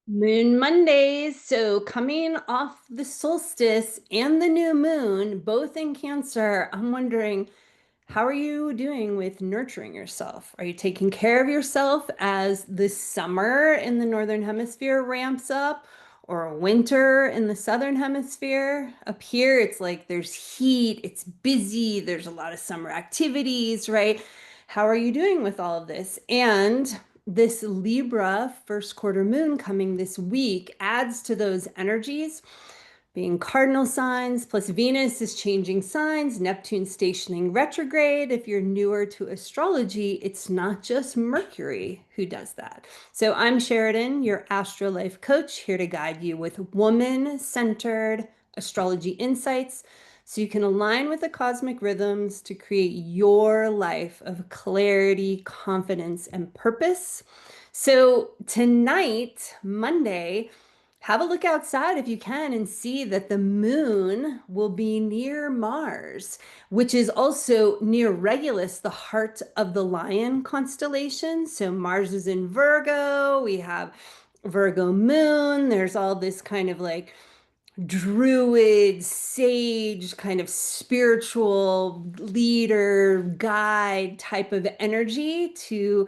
Moon Mondays. So, coming off the solstice and the new moon, both in Cancer, I'm wondering, how are you doing with nurturing yourself? Are you taking care of yourself as the summer in the Northern Hemisphere ramps up, or winter in the Southern Hemisphere? Up here, it's like there's heat, it's busy, there's a lot of summer activities, right? How are you doing with all of this? And this Libra first quarter moon coming this week adds to those energies, being cardinal signs, plus Venus is changing signs, Neptune stationing retrograde. If you're newer to astrology, it's not just Mercury who does that. So I'm Sheridan, your astro life coach, here to guide you with woman-centered astrology insights so you can align with the cosmic rhythms to create your life of clarity, confidence, and purpose. So tonight, Monday, have a look outside if you can and see that the moon will be near Mars, which is also near Regulus, the heart of the Lion constellation. So Mars is in Virgo. We have Virgo moon. There's all this kind of like druid, sage, kind of spiritual leader, guide type of energy to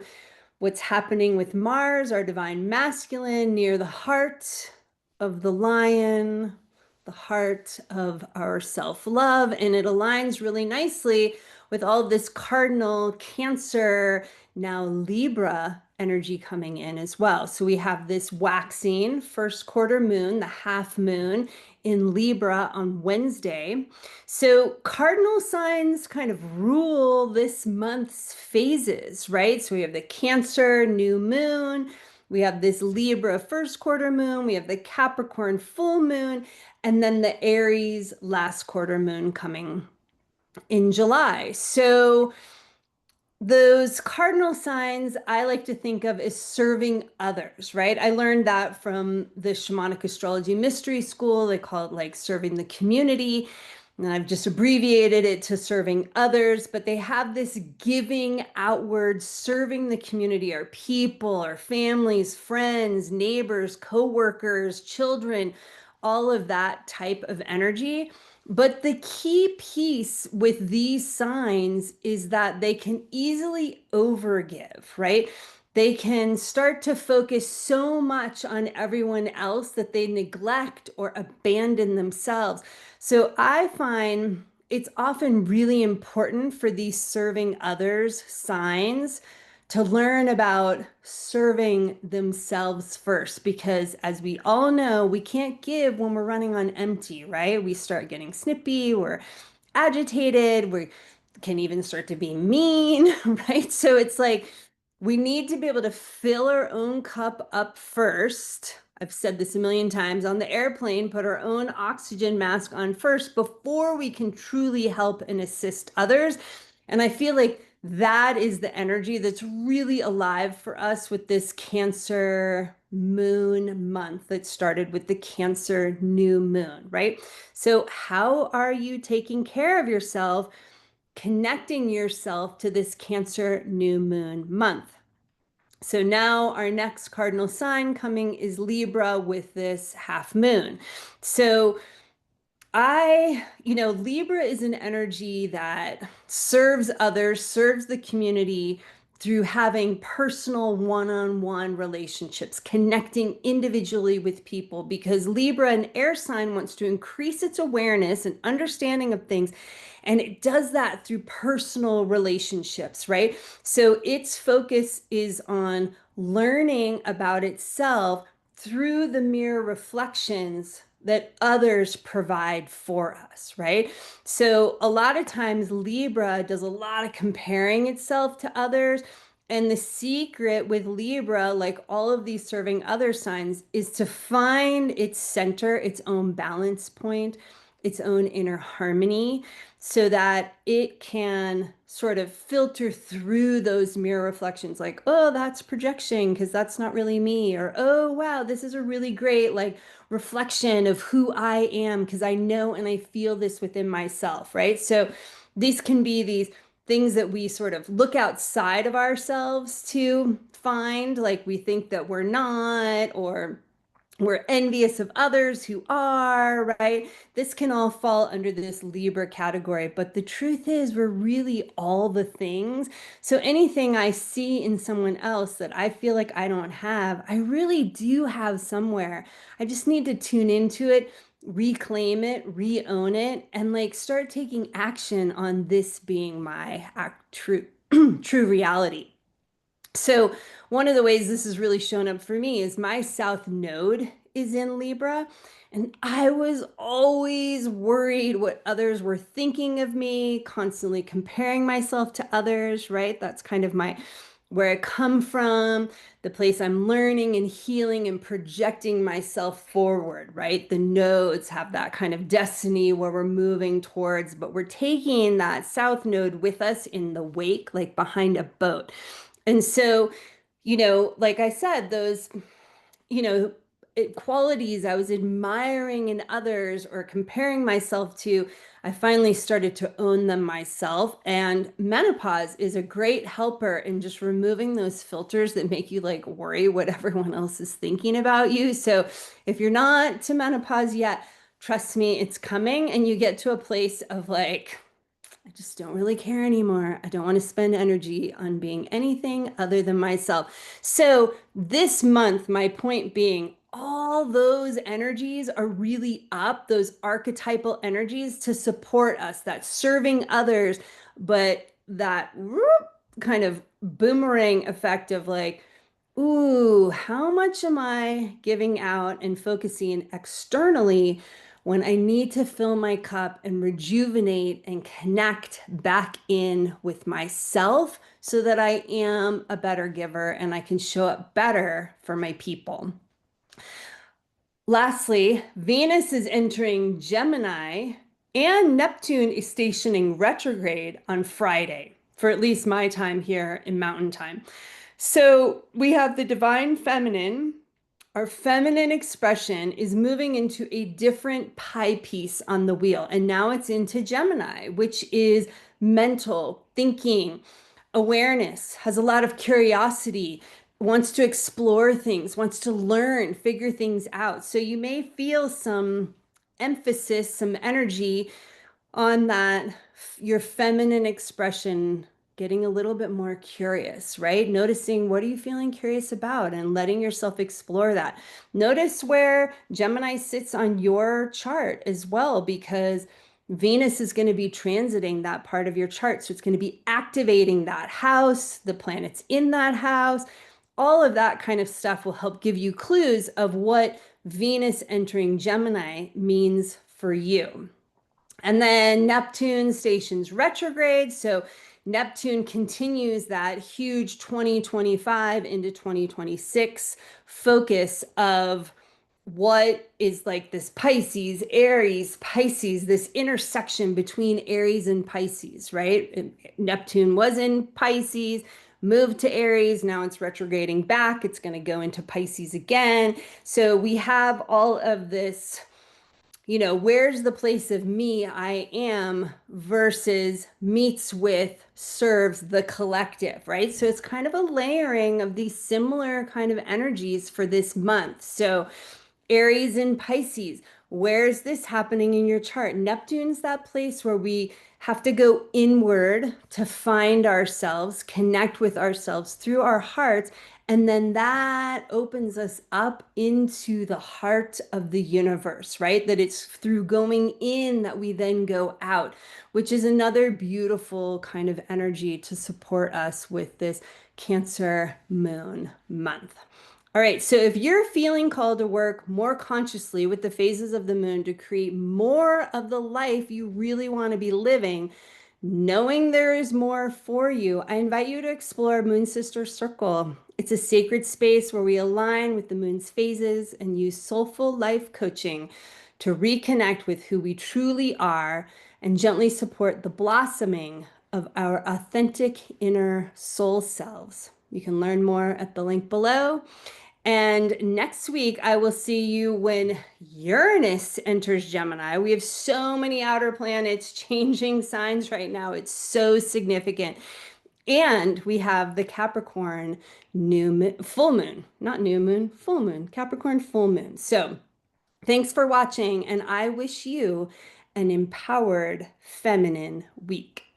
what's happening with Mars, our divine masculine, near the heart of the lion, the heart of our self-love. And it aligns really nicely with all of this cardinal Cancer, now Libra energy coming in as well. So we have this waxing first quarter moon, the half moon in Libra on Wednesday. So cardinal signs kind of rule this month's phases, right? So we have the Cancer new moon, we have this Libra first quarter moon, we have the Capricorn full moon, and then the Aries last quarter moon coming in July. So those cardinal signs I like to think of as serving others, right? I learned that from the Shamanic Astrology Mystery School. They call it like serving the community. And I've just abbreviated it to serving others, but they have this giving outward, serving the community, our people, our families, friends, neighbors, coworkers, children, all of that type of energy. But the key piece with these signs is that they can easily overgive, right? They can start to focus so much on everyone else that they neglect or abandon themselves. So I find it's often really important for these serving others signs to learn about serving themselves first, because as we all know, we can't give when we're running on empty, right? We start getting snippy, we're agitated, we can even start to be mean, right? So it's like we need to be able to fill our own cup up first. I've said this a million times on the airplane, put our own oxygen mask on first before we can truly help and assist others. And I feel like that is the energy that's really alive for us with this Cancer moon month that started with the Cancer new moon, right? So, how are you taking care of yourself, connecting yourself to this Cancer new moon month? So now our next cardinal sign coming is Libra with this half moon. So Libra is an energy that serves others, serves the community through having personal one-on-one relationships, connecting individually with people, because Libra, an air sign, wants to increase its awareness and understanding of things. And it does that through personal relationships, right? So its focus is on learning about itself through the mirror reflections that others provide for us, right? So a lot of times Libra does a lot of comparing itself to others. And the secret with Libra, like all of these serving other signs, is to find its center, its own balance point, its own inner harmony, so that it can sort of filter through those mirror reflections like, oh, that's projection because that's not really me, or oh, wow, this is a really great like reflection of who I am because I know and I feel this within myself, right? So these can be these things that we sort of look outside of ourselves to find, like we think that we're not, or We're envious of others who are, right? This can all fall under this Libra category, but the truth is, we're really all the things. So anything I see in someone else that I feel like I don't have, I really do have somewhere. I just need to tune into it, reclaim it, re-own it, and like start taking action on this being my true true reality. So, one of the ways this has really shown up for me is my South Node is in Libra. And I was always worried what others were thinking of me, constantly comparing myself to others, right? That's kind of my where I come from, the place I'm learning and healing and projecting myself forward, right? The nodes have that kind of destiny where we're moving towards, but we're taking that South Node with us in the wake, like behind a boat. And so, like I said, those, you know, qualities I was admiring in others or comparing myself to, I finally started to own them myself. And menopause is a great helper in just removing those filters that make you like worry what everyone else is thinking about you. So if you're not to menopause yet, trust me, it's coming, and you get to a place of like, I just don't really care anymore. I don't want to spend energy on being anything other than myself. So, this month, my point being, all those energies are really up, those archetypal energies to support us, that serving others, but that whoop, kind of boomerang effect of like, ooh, how much am I giving out and focusing externally when I need to fill my cup and rejuvenate and connect back in with myself so that I am a better giver and I can show up better for my people? Lastly, Venus is entering Gemini and Neptune is stationing retrograde on Friday for at least my time here in Mountain Time. So we have the divine feminine. Our feminine expression is moving into a different pie piece on the wheel. And now it's into Gemini, which is mental, thinking, awareness, has a lot of curiosity, wants to explore things, wants to learn, figure things out. So you may feel some emphasis, some energy on that, your feminine expression getting a little bit more curious, right? Noticing what are you feeling curious about and letting yourself explore that. Notice where Gemini sits on your chart as well, because Venus is going to be transiting that part of your chart. So it's going to be activating that house, the planets in that house. All of that kind of stuff will help give you clues of what Venus entering Gemini means for you. And then Neptune stations retrograde. So Neptune continues that huge 2025 into 2026 focus of what is like this Pisces, this intersection between Aries and Pisces, right? And Neptune was in Pisces, moved to Aries. Now it's retrograding back. It's going to go into Pisces again. So we have all of this, where's the place of me I am versus meets with serves the collective, right? So it's kind of a layering of these similar kind of energies for this month. So Aries and Pisces, where's this happening in your chart? Neptune's that place where we have to go inward to find ourselves, connect with ourselves through our hearts. And then that opens us up into the heart of the universe, right? That it's through going in that we then go out, which is another beautiful kind of energy to support us with this Cancer Moon month. All right, so if you're feeling called to work more consciously with the phases of the moon to create more of the life you really want to be living, knowing there is more for you, I invite you to explore Moon Sister Circle. It's a sacred space where we align with the moon's phases and use soulful life coaching to reconnect with who we truly are and gently support the blossoming of our authentic inner soul selves. You can learn more at the link below. And next week, I will see you when Uranus enters Gemini. We have so many outer planets changing signs right now. It's so significant. And we have the Capricorn full moon, not new moon, full moon, Capricorn full moon. So thanks for watching, and I wish you an empowered feminine week.